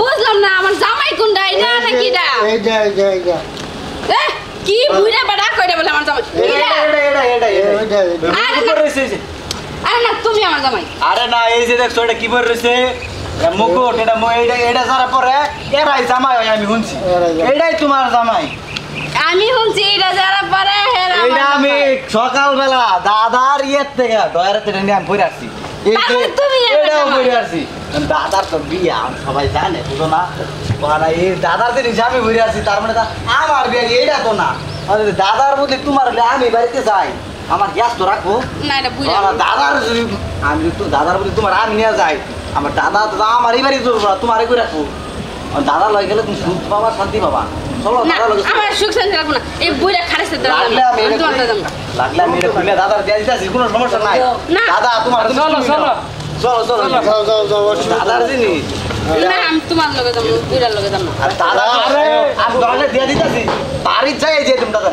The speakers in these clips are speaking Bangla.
বুঝলাম না আমার জামাই কোনটা এটা নাকি এটা এইটা এ কি বুইরা বাড়া কইরা বলে আমার জামাই আরে না তুমি আমার জামাই আরে না এই যে দেখছো এটা কি পরে রয়েছে মুকুট এটা এটা যারা পরে এরাই জামাই হয় আমি শুনছি এটাই তোমার জামাই আমি শুনছি এটা যারা পারে হেরা এটা আমি সকালবেলা দাদার ইয়ের থেকে ডয়ারের থেকে নিয়ে আমি পরে আসছি এটাও পরে আসছি দাদার তো বিয়া সবাই জানে বুঝো না এই দাদার জিনিস আমি ঘুরে আসছি তার মানে আমার বিয়ে এইটা তো না দাদার বলতে তোমার আমি বাড়িতে যাই আমার গ্যাস তো রাখবো না এটা বুইরা আমার দাদার আমি তো দাদার বলি তোমার আমি নিয়ে যাই আমার দাদা তো আমার এই বাড়ি তোমার করে রাখবো দাদা লয়ে গেলে তুমি সুখ পাবা শান্তি পাবা চলো দাদা লগে আমার সুখ শান্তি রাখবো না এই বুইরা খারেছে লাগলে আমি এটা খুলে দাদার দিয়ে দিতেছি কোনো সমস্যা নাই দাদা তোমার চলো দাদার জিনিস না আমি তোমার লগে যাব বুইরার লগে যাব না আর দাদা আমি দাদাকে দিয়ে দিতেছি বাড়ি যাই যে তুমি দাদা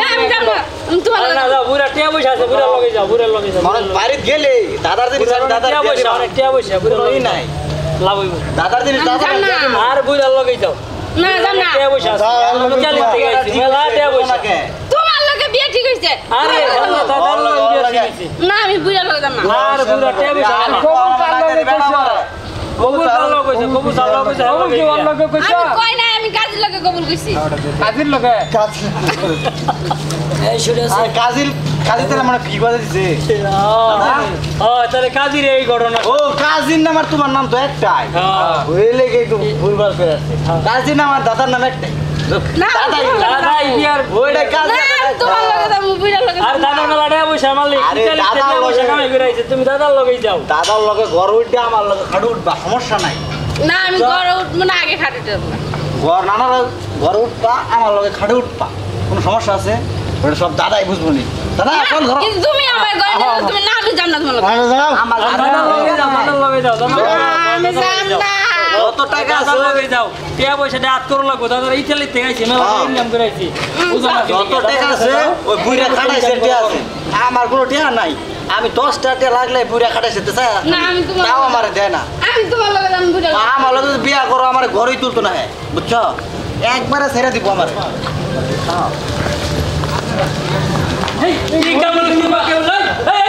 না আমি যাব না তোমার লগে না যাও বুইরা টিয়া বসে আছে বুইরার লগে যাও মানে বাড়ি গেলে দাদার জিনিস দাদার টিয়া বসে অনেক টিয়া বসে বুইরার লগে নাই লাভ হইব দাদার জিনিস দাদা আর বুইরার লগে যাও না যাব না টিয়া বসে আছে আমি চালি থেকে আইছি মেলা টিয়া বসে তোমার লগে বিয়ে ঠিক হইছে আরে দাদার লগে বিয়ে ঠিক হইছে না আমি বুইরার লগে যাব না আর বুইরা টিয়া বসে আছে কবুল কালো কইছে কবুল কালো কইছে কবুল কি ওর লগে কইছে আমি কই না আমি কাজের লগে কবুল কইছি কাজির লগে এই শুনে আর কাজিল তাহলে মানে কি কথা দিছে ও তাহলে কাজির এই ঘটনা ও কাজির নাম আর তোমার নাম তো একটাই ওই লেগে তো ভুলভাল করে আসছে কাজির নাম আর দাদার নাম একটাই না দাদা ইয়ার ওইটা কাজির তোমার লগে যাব বুইরার লগে আর দাদা মেলা টাকা পয়সা মারলি দাদা পয়সা কামাই করে আইছে তুমি দাদার লগেই যাও দাদার লগে ঘর উঠে আমার লগে খাড়ু উঠবা সমস্যা নাই না আমি ঘরে উঠবো না আগে খাটিতে যাব না ঘর নানার ঘর উঠবা আমার লগে খাড়ু উঠবা কোনো সমস্যা আছে ওটা সব দাদাই বুঝবো নি দাদা চল ধরো কিন্তু তুমি আমার ঘরে যাও তুমি না আমি যাব না তোমার লগে আমার দাদার লগে যাও দাদার লগে যাও আমি যাব না কত টাকা আছে দাদার লগে যাও টাকা পয়সা হাত করে লাগবো দাদার ইতালি থেকে আইছে মেলা ইনকাম করে আইছি বুঝো না যত টাকা আছে ওই বুইরা খাটাইছে টিয়া আছে আমার কোনো টিয়া নাই আমি 10টা টিয়া লাগলে বুইরা খাটাইছে তো না আমি তোমার তাও আমারে দেয় না আমি তোমার লগে যাব বুইরার লগে আমার লগে যদি বিয়া করো আমার ঘরেই তুলতো না হ্যাঁ বুঝছো একবারে ছেড়ে দিব আমার এই কি কাম করলি কেউ নাই